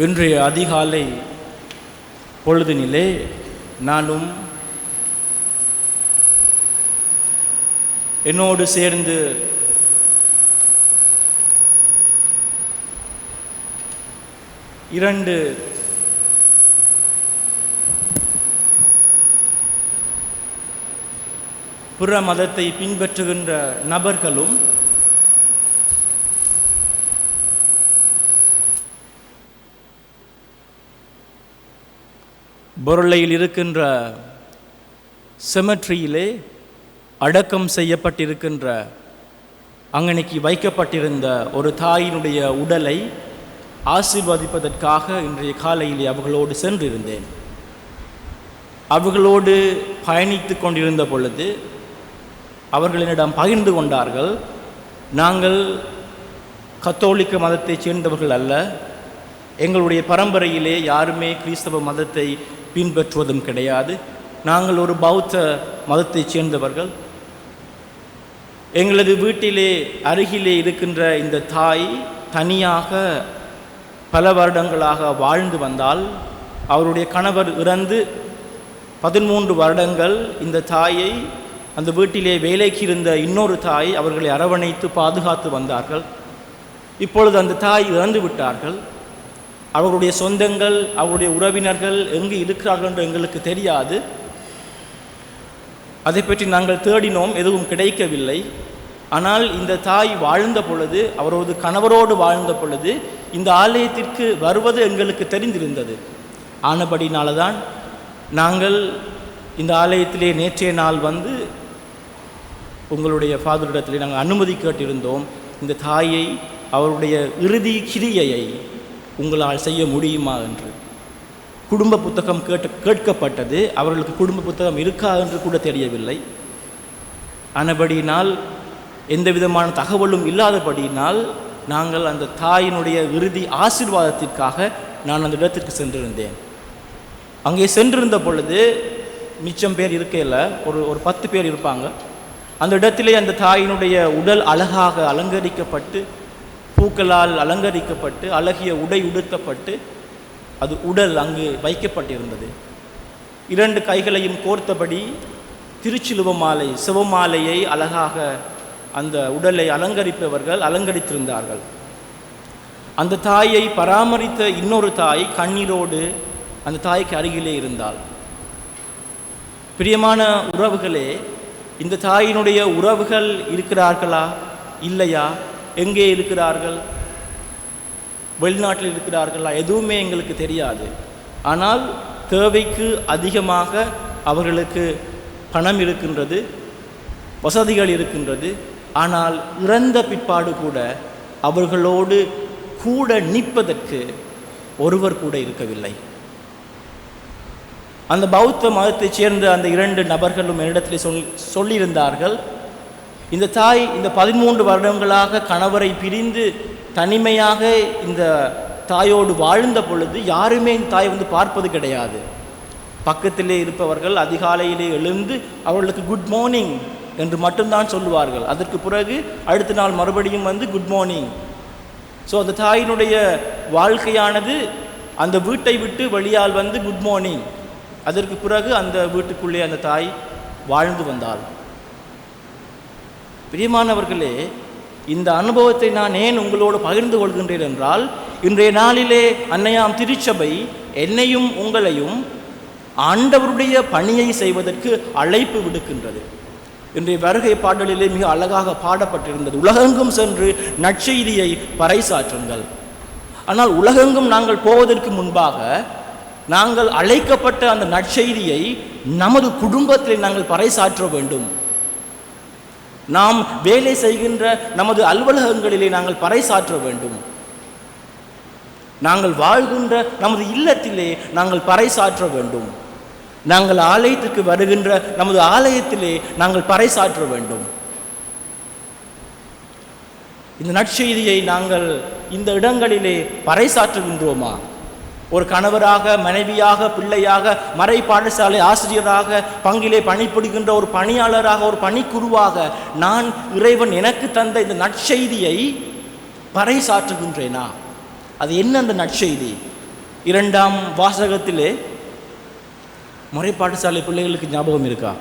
இன்றைய அதிகாலை பொழுதினிலே நானும் என்னோடு சேர்ந்து இரண்டு பிற மதத்தை பின்பற்றுகின்ற நபர்களும் பொருளையில் இருக்கின்ற செமெட்ரியிலே அடக்கம் செய்யப்பட்டிருக்கின்ற அங்கனைக்கு வைக்கப்பட்டிருந்த ஒரு தாயினுடைய உடலை ஆசீர்வதிப்பதற்காக இன்றைய காலையிலே அவர்களோடு சென்றிருந்தேன். அவர்களோடு பயணித்து கொண்டிருந்த பொழுது அவர்களிடம் பகிர்ந்து கொண்டார்கள், நாங்கள் கத்தோலிக்க மதத்தைச் சேர்ந்தவர்கள் அல்ல, எங்களுடைய பரம்பரையிலே யாருமே கிறிஸ்தவ மதத்தை பின்பற்றுவதும் கிடையாது, நாங்கள் ஒரு பௌத்த மதத்தைச் சேர்ந்தவர்கள். எங்களது வீட்டிலே அருகிலே இருக்கின்ற இந்த தாய் தனியாக பல வருடங்களாக வாழ்ந்து வந்தால், அவருடைய கணவர் இறந்து 13 வருடங்கள் இந்த தாயை அந்த வீட்டிலே வேலைக்கு இருந்த இன்னொரு தாய் அவர்களை அரவணைத்து பாதுகாத்து வந்தார்கள். இப்பொழுது அந்த தாய் இறந்து விட்டார்கள். அவர்களுடைய சொந்தங்கள், அவருடைய உறவினர்கள் எங்கு இருக்கிறார்கள் என்று எங்களுக்கு தெரியாது. அதை பற்றி நாங்கள் தேடினோம், எதுவும் கிடைக்கவில்லை. ஆனால் இந்த தாய் வாழ்ந்த பொழுது, அவரது கணவரோடு வாழ்ந்த பொழுது இந்த ஆலயத்திற்கு வருவது எங்களுக்கு தெரிந்திருந்தது. ஆனபடினால தான் நாங்கள் இந்த ஆலயத்திலே நேற்றைய நாள் வந்து உங்களுடைய ஃபாதரிடத்திலே நாங்கள் அனுமதி கேட்டிருந்தோம், இந்த தாயை அவருடைய இறுதி கிரியையை உங்களால் செய்ய முடியுமா என்று. குடும்ப புத்தகம் கேட்கப்பட்டது. அவர்களுக்கு குடும்ப புத்தகம் இருக்கா என்று கூட தெரியவில்லை. ஆனபடியினால் எந்த விதமான தகவலும் இல்லாதபடியினால் நாங்கள் அந்த தாயினுடைய இறுதி ஆசீர்வாதத்திற்காக நான் அந்த இடத்திற்கு சென்றிருந்தேன். அங்கே சென்றிருந்த பொழுது மிச்சம் பேர் இருக்கையில் ஒரு 10 பேர் இருப்பாங்க. அந்த இடத்திலே அந்த தாயினுடைய உடல் அழகாக அலங்கரிக்கப்பட்டு, பூக்களால் அலங்கரிக்கப்பட்டு, அழகிய உடை உடுத்தப்பட்டு அது உடல் அங்கு வைக்கப்பட்டிருந்தது. 2 கைகளையும் கோர்த்தபடி திருச்சிலுவ மாலை, சிவமாலையை அழகாக அந்த உடலை அலங்கரிப்பவர்கள் அலங்கரித்திருந்தார்கள். அந்த தாயை பராமரித்த இன்னொரு தாய் கண்ணீரோடு அந்த தாய்க்கு அருகிலே இருந்தாள். பிரியமான உறவுகளே, இந்த தாயினுடைய உறவுகள் இருக்கிறார்களா இல்லையா, எங்கே இருக்கிறார்கள், வெளிநாட்டில் இருக்கிறார்களா, எதுவுமே எங்களுக்கு தெரியாது. ஆனால் தேவைக்கு அதிகமாக அவர்களுக்கு பணம் இருக்கின்றது, வசதிகள் இருக்கின்றது. ஆனால் இறந்த பிற்பாடு கூட அவர்களோடு கூட நிற்பதற்கு ஒருவர் கூட இருக்கவில்லை. அந்த பௌத்த மதத்தைச் சேர்ந்த அந்த 2 நபர்களும் என்னிடத்தில் சொல்லியிருந்தார்கள், இந்த தாய் இந்த 13 வருடங்களாக கணவரை பிரிந்து தனிமையாக இந்த தாயோடு வாழ்ந்த பொழுது யாருமே இந்த தாய் வந்து பார்ப்பது கிடையாது. பக்கத்திலே இருப்பவர்கள் அதிகாலையிலே எழுந்து அவர்களுக்கு குட் மார்னிங் என்று மட்டும்தான் சொல்லுவார்கள். அதற்கு பிறகு அடுத்த நாள் மறுபடியும் வந்து குட் மார்னிங். ஸோ அந்த தாயினுடைய வாழ்க்கையானது அந்த வீட்டை விட்டு வெளியால் வந்து குட் மார்னிங், அதற்கு பிறகு அந்த வீட்டுக்குள்ளே அந்த தாய் வாழ்ந்து வந்தாள். பிரியமானவர்களே, இந்த அனுபவத்தை நான் ஏன் உங்களோடு பகிர்ந்து கொள்கின்றேன் என்றால், இன்றைய நாளிலே அன்னையாம் திருச்சபை என்னையும் உங்களையும் ஆண்டவருடைய பணியை செய்வதற்கு அழைப்பு விடுக்கின்றது. இன்றைய வருகை பாடலிலே மிக அழகாக பாடப்பட்டிருந்தது, உலகெங்கும் சென்று நற்செய்தியை பறைசாற்றுங்கள். ஆனால் உலகெங்கும் நாங்கள் போவதற்கு முன்பாக நாங்கள் அழைக்கப்பட்ட அந்த நற்செய்தியை நமது குடும்பத்தில் நாங்கள் பறைசாற்ற வேண்டும். நாம் வேலை செய்கின்ற நமது அலுவலகங்களிலே நாங்கள் பறைசாற்ற வேண்டும். நாங்கள் வாழ்கின்ற நமது இல்லத்திலே நாங்கள் பறைசாற்ற வேண்டும். நாங்கள் ஆலயத்துக்கு வருகின்ற நமது ஆலயத்திலே நாங்கள் பறைசாற்ற வேண்டும். இந்த நற்செய்தியை நாங்கள் இந்த இடங்களிலே பறைசாற்றுகின்றோமா? ஒரு கணவராக, மனைவியாக, பிள்ளையாக, மறை பாடசாலை ஆசிரியராக, பங்கிலே பணிபுரிகின்ற ஒரு பணியாளராக, ஒரு பணிக்குருவாக நான் இறைவன் எனக்கு தந்த இந்த நற்செய்தியை பறைசாற்றுகின்றேனா? அது என்ன அந்த நற்செய்தி? 2ஆம் வாசகத்திலே முறைப்பாட்டுசாலை பிள்ளைகளுக்கு ஞாபகம் இருக்கா?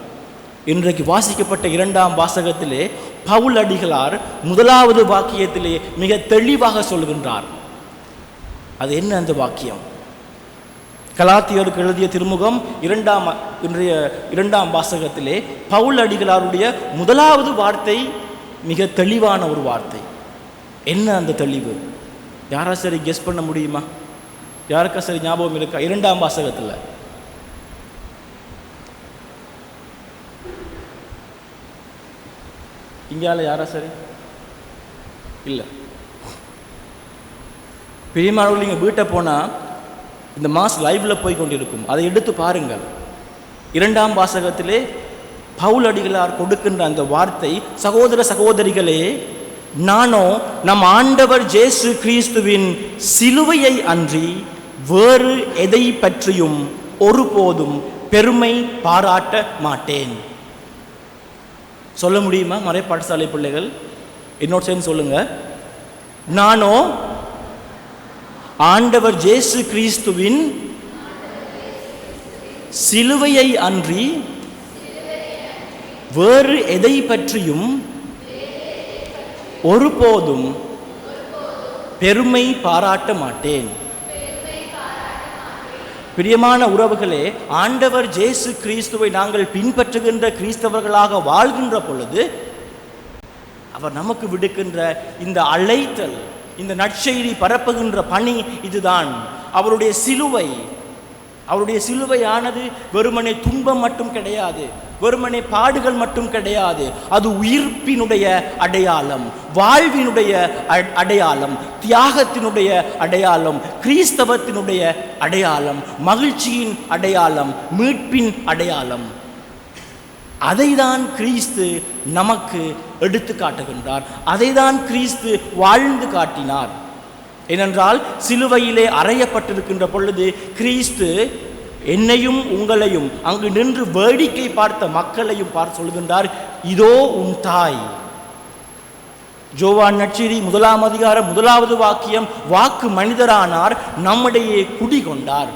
இன்றைக்கு வாசிக்கப்பட்ட 2ஆம் வாசகத்திலே பவுல் அடிகளார் 1வது வாக்கியத்திலே மிக தெளிவாக சொல்கின்றார். அது என்ன அந்த வாக்கியம்? கலாத்தியருக்கு எழுதிய திருமுகம் இன்றைய 2ஆம் வாசகத்திலே பவுல் அடிகளாருடைய 1வது வார்த்தை மிக தெளிவான ஒரு வார்த்தை. என்ன அந்த தெளிவு? யாரா சரி கெஸ் பண்ண முடியுமா? யாருக்கா சரி ஞாபகம் இருக்கா? 2ஆம் வாசகத்தில் இங்கால யாரா சரி இல்லை. பெரியமானவர்கள் நீங்கள் வீட்டை போனால் இந்த மாஸ் லைவில் போய் கொண்டிருக்கும், அதை எடுத்து பாருங்கள். 2ஆம் வாசகத்திலே பவுல் அடிகளார் கொடுக்கின்ற அந்த வார்த்தை, சகோதர சகோதரிகளே, நானோ நம் ஆண்டவர் இயேசு கிறிஸ்துவின் சிலுவையை அன்றி வேறு எதை பற்றியும் ஒருபோதும் பெருமை பாராட்ட மாட்டேன். சொல்ல முடியுமா மறைப்பாடசாலை பிள்ளைகள்? என்னோட சேர்ந்து சொல்லுங்க. நானோ ஆண்டவர் இயேசு கிறிஸ்துவின் சிலுவையை அன்றி வேறு எதை பற்றியும் ஒருபோதும் பெருமை பாராட்ட மாட்டேன். பிரியமான உறவுகளே, ஆண்டவர் இயேசு கிறிஸ்துவை நாங்கள் பின்பற்றுகின்ற கிறிஸ்தவர்களாக வாழ்கின்ற பொழுது அவர் நமக்கு விடுக்கின்ற இந்த அழைத்தல், இந்த நற்செய்தி பரப்புகின்ற பணி இதுதான். அவருடைய சிலுவையானது வெறுமனே துன்பம் மட்டும் கிடையாது, வெறுமனே பாடுகள் மட்டும் கிடையாது. அது உயிர்ப்பினுடைய அடையாளம், வாழ்வினுடைய அடையாளம், தியாகத்தினுடைய அடையாளம், கிறிஸ்தவத்தினுடைய அடையாளம், மகிழ்ச்சியின் அடையாளம், மீட்பின் அடையாளம். அதைதான் கிறிஸ்து நமக்கு எடுத்து காட்டுகின்றார். அதைதான் கிறிஸ்து வாழ்ந்து காட்டினார். ஏனென்றால் சிலுவையிலே அறையப்பட்டிருக்கின்ற பொழுது கிறிஸ்து என்னையும் உங்களையும் அங்கு நின்று வேடிக்கை பார்த்த மக்களையும் பார்த்து சொல்கின்றார், இதோ உன் தாய். யோவான் நற்செய்தி 1ஆம் அதிகாரம் 1வது வாக்கியம், வாக்கு மனிதரானார், நம்மிடையே குடிகொண்டார்.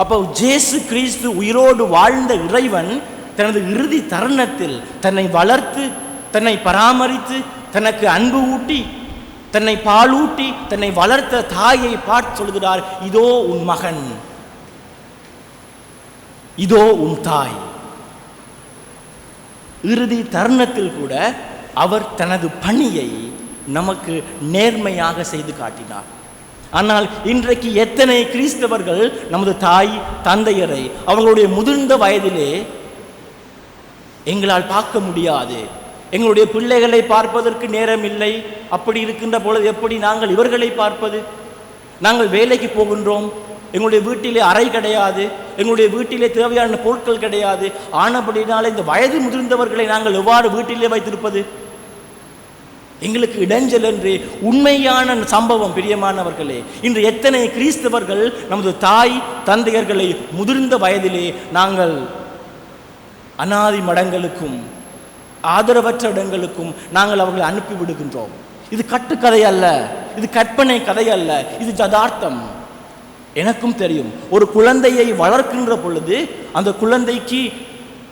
அப்போ இயேசு கிறிஸ்து உயிரோடு வாழ்ந்த இறைவன் தனது இறுதி தருணத்தில் தன்னை வளர்த்து, தன்னை பராமரித்து, தனக்கு அன்பு ஊட்டி, தன்னை பாலூட்டி, தன்னை வளர்த்த தாயை பார்த்து சொல்கிறார், இதோ உன் மகன், இதோ உன் தாய். இறுதி தருணத்தில் கூட அவர் தனது பணியை நமக்கு நேர்மையாக செய்து காட்டினார். ஆனால் இன்றைக்கு எத்தனை கிறிஸ்தவர்கள் நமது தாய் தந்தையரை அவர்களுடைய முதிர்ந்த வயதிலே எங்களால் பார்க்க முடியாது, எங்களுடைய பிள்ளைகளை பார்ப்பதற்கு நேரம் இல்லை, அப்படி இருக்கின்ற பொழுது எப்படி நாங்கள் இவர்களை பார்ப்பது? நாங்கள் வேலைக்கு போகின்றோம், எங்களுடைய வீட்டிலே அறை கிடையாது, எங்களுடைய வீட்டிலே தேவையான பொருட்கள் கிடையாது. ஆனபடினால இந்த வயது முதிர்ந்தவர்களை நாங்கள் எவ்வாறு வீட்டிலே வைத்திருப்பது? எங்களுக்கு இடைஞ்சல் என்று உண்மையான சம்பவம். பிரியமானவர்களே, இன்று எத்தனை கிறிஸ்தவர்கள் நமது தாய் தந்தையர்களை முதிர்ந்த வயதிலே நாங்கள் அனாதி மடங்களுக்கும் ஆதரவற்ற இடங்களுக்கும் நாங்கள் அவர்களை அனுப்பி விடுகின்றோம். இது கட்டுக்கதை அல்ல, இது கற்பனை கதை அல்ல, இது யதார்த்தம். எனக்கும் தெரியும், ஒரு குழந்தையை வளர்க்கின்ற பொழுது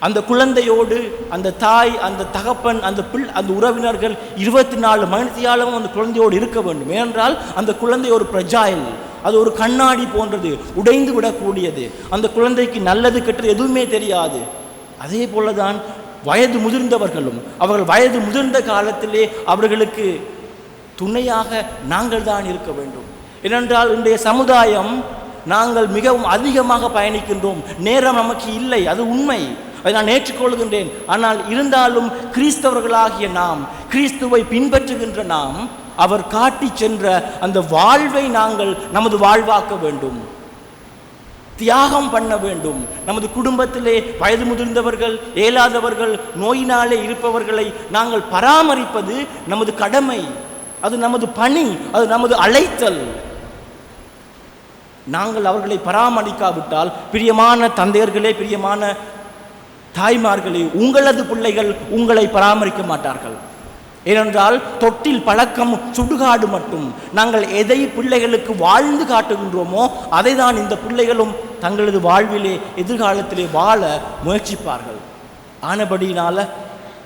அந்த குழந்தையோடு அந்த தாய், அந்த தகப்பன், அந்த உறவினர்கள் 24 மணித்தியாலமும் அந்த குழந்தையோடு இருக்க வேண்டும். ஏனென்றால் அந்த குழந்தை ஒரு பிரஜாயில், அது ஒரு கண்ணாடி போன்றது, உடைந்து விடக்கூடியது. அந்த குழந்தைக்கு நல்லது கெட்டது எதுவுமே தெரியாது. அதே போலதான் வயது முதிர்ந்தவர்களும் அவர்கள் வயது முதிர்ந்த காலத்திலே அவர்களுக்கு துணையாக நாங்கள் தான் இருக்க வேண்டும். ஏனென்றால் இன்றைய சமுதாயம் நாங்கள் மிகவும் அதிகமாக பயணிக்கின்றோம், நேரம் நமக்கு இல்லை, அது உண்மை, அதை நான் ஏற்றுக்கொள்கின்றேன். ஆனால் இருந்தாலும் கிறிஸ்தவர்களாகிய நாம், கிறிஸ்துவை பின்பற்றுகின்ற நாம், அவர் காட்டி சென்ற அந்த வாழ்வை நாங்கள் நமது வாழ்வாக்க வேண்டும், தியாகம் பண்ண வேண்டும். நமது குடும்பத்திலே வயது முதிர்ந்தவர்கள், இயலாதவர்கள், நோயினாலே இருப்பவர்களை நாங்கள் பராமரிப்பது நமது கடமை, அது நமது பணி, அது நமது அழைத்தல். நாங்கள் அவர்களை பராமரிக்காவிட்டால், பிரியமான தந்தையர்களே, பிரியமான தாய்மார்களே, உங்களது பிள்ளைகள் உங்களை பராமரிக்க மாட்டார்கள். ஏனென்றால் தொட்டில் பழக்கம் சுடுகாடு மட்டும். நாங்கள் எதை பிள்ளைகளுக்கு வாழ்ந்து காட்டுகின்றோமோ அதை தான் இந்த பிள்ளைகளும் தங்களது வாழ்விலே எதிர்காலத்திலே வாழ முயற்சிப்பார்கள். ஆனபடியினால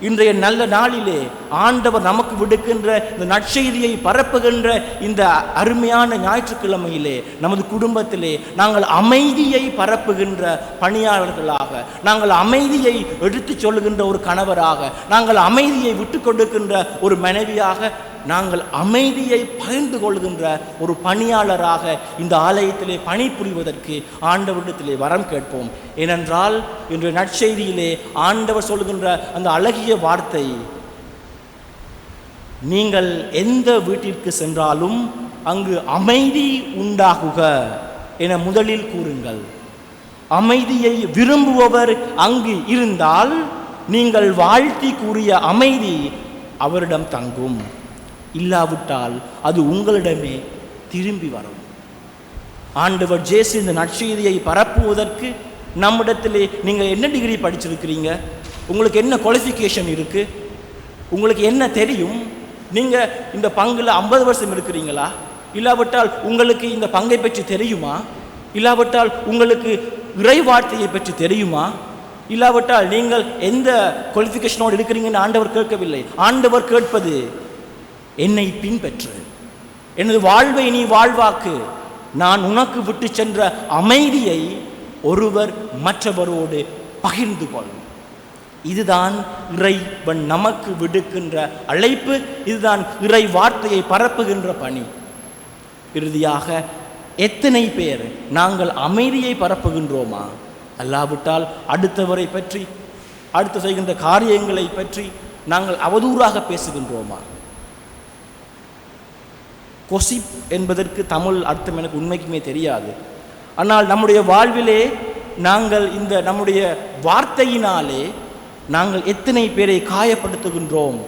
இன்றைய நல்ல நாளிலே ஆண்டவர் நமக்கு விடுக்கின்ற இந்த நற்செய்தியை பரப்புகின்ற இந்த அருமையான ஞாயிற்றுக்கிழமையிலே நமது குடும்பத்திலே நாங்கள் அமைதியை பரப்புகின்ற பணியாளர்களாக, நாங்கள் அமைதியை எடுத்து சொல்லுகின்ற ஒரு கணவராக, நாங்கள் அமைதியை விட்டு கொடுக்கின்ற ஒரு மனைவியாக, நாங்கள் அமைதியை பகிர்ந்து கொள்கின்ற ஒரு பணியாளராக இந்த ஆலயத்திலே பணிபுரிவதற்கு ஆண்டவரிடத்திலே வரம் கேட்போம். ஏனென்றால் இன்று நற்செய்தியிலே ஆண்டவர் சொல்கின்ற அந்த அழகிய வார்த்தை, நீங்கள் எந்த வீட்டிற்கு சென்றாலும் அங்கு அமைதி உண்டாகுக என முதலில் கூறுங்கள். அமைதியை விரும்புபவர் அங்கு இருந்தால் நீங்கள் வாழ்த்தி கூறிய அமைதி அவரிடம் தங்கும், இல்லாவிட்டால் அது உங்களிடமே திரும்பி வரும். ஆண்டவர் இயேசு இந்த நற்செய்தியை பரப்புவதற்கு நம்மிடத்திலே நீங்கள் என்ன டிகிரி படிச்சிருக்கிறீங்க, உங்களுக்கு என்ன குவாலிஃபிகேஷன் இருக்குது, உங்களுக்கு என்ன தெரியும், நீங்கள் இந்த பங்கில் 50 வருஷம் இருக்கிறீங்களா, இல்லாவிட்டால் உங்களுக்கு இந்த பங்கை பற்றி தெரியுமா, இல்லாவிட்டால் உங்களுக்கு இறை வார்த்தையை பற்றி தெரியுமா, இல்லாவிட்டால் நீங்கள் எந்த குவாலிஃபிகேஷனோடு இருக்கிறீங்கன்னு ஆண்டவர் கேட்கவில்லை. ஆண்டவர் கேட்பது, என்னை பின்பற்று, எனது வாழ்வை நீ வாழ்வாக்கு, நான் உனக்கு விட்டு சென்ற அமைதியை ஒருவர் மற்றவரோடு பகிர்ந்து கொள். இதுதான் இறைவன் நமக்கு விடுக்கின்ற அழைப்பு, இதுதான் இறை வார்த்தையை பரப்புகின்ற பணி. இறுதியாக, எத்தனை பேர் நாங்கள் அமைதியை பரப்புகின்றோமா, அல்லாவிட்டால் அடுத்தவரை பற்றி, அடுத்து செய்கின்ற காரியங்களை பற்றி நாங்கள் அவதூறாக பேசுகின்றோமா? கொசிப் என்பதற்கு தமிழ் அர்த்தம் எனக்கு உண்மைக்குமே தெரியாது. ஆனால் நம்முடைய வாழ்விலே நாங்கள் இந்த நம்முடைய வார்த்தையினாலே நாங்கள் எத்தனை பேரை காயப்படுத்துகின்றோம்.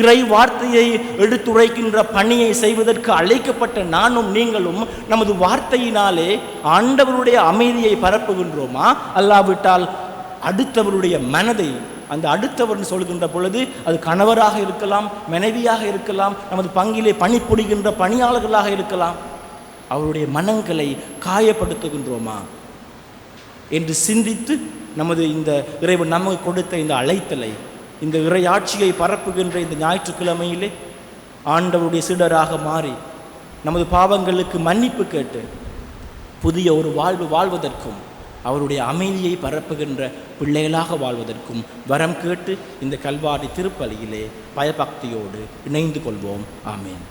இறை வார்த்தையை எடுத்துரைக்கின்ற பணியை செய்வதற்கு அழைக்கப்பட்ட நானும் நீங்களும் நமது வார்த்தையினாலே ஆண்டவருடைய அமைதியை பரப்புகின்றோமா, அல்லாவிட்டால் அடுத்தவருடைய மனதை, அந்த அடுத்தவர் சொல்கின்ற பொழுது அது கணவராக இருக்கலாம், மனைவியாக இருக்கலாம், நமது பங்கிலே பணிபுரிகின்ற பணியாளர்களாக இருக்கலாம், அவருடைய மனங்களை காயப்படுத்துகின்றோமா என்று சிந்தித்து நமது இந்த இறைவன் நமக்கு கொடுத்த இந்த அழைத்தலை, இந்த இறையாட்சியை பரப்புகின்ற இந்த ஞாயிற்றுக்கிழமையிலே ஆண்டவருடைய சீடராக மாறி நமது பாவங்களுக்கு மன்னிப்பு கேட்டு புதிய ஒரு வாழ்வு வாழ்வதற்கும் அவருடைய அமைதியை பரப்புகின்ற பிள்ளைகளாக வாழ்வதற்கும் வரம் கேட்டு இந்த கல்வாரி திருப்பலியிலே பயபக்தியோடு இணைந்து கொள்வோம். ஆமேன்.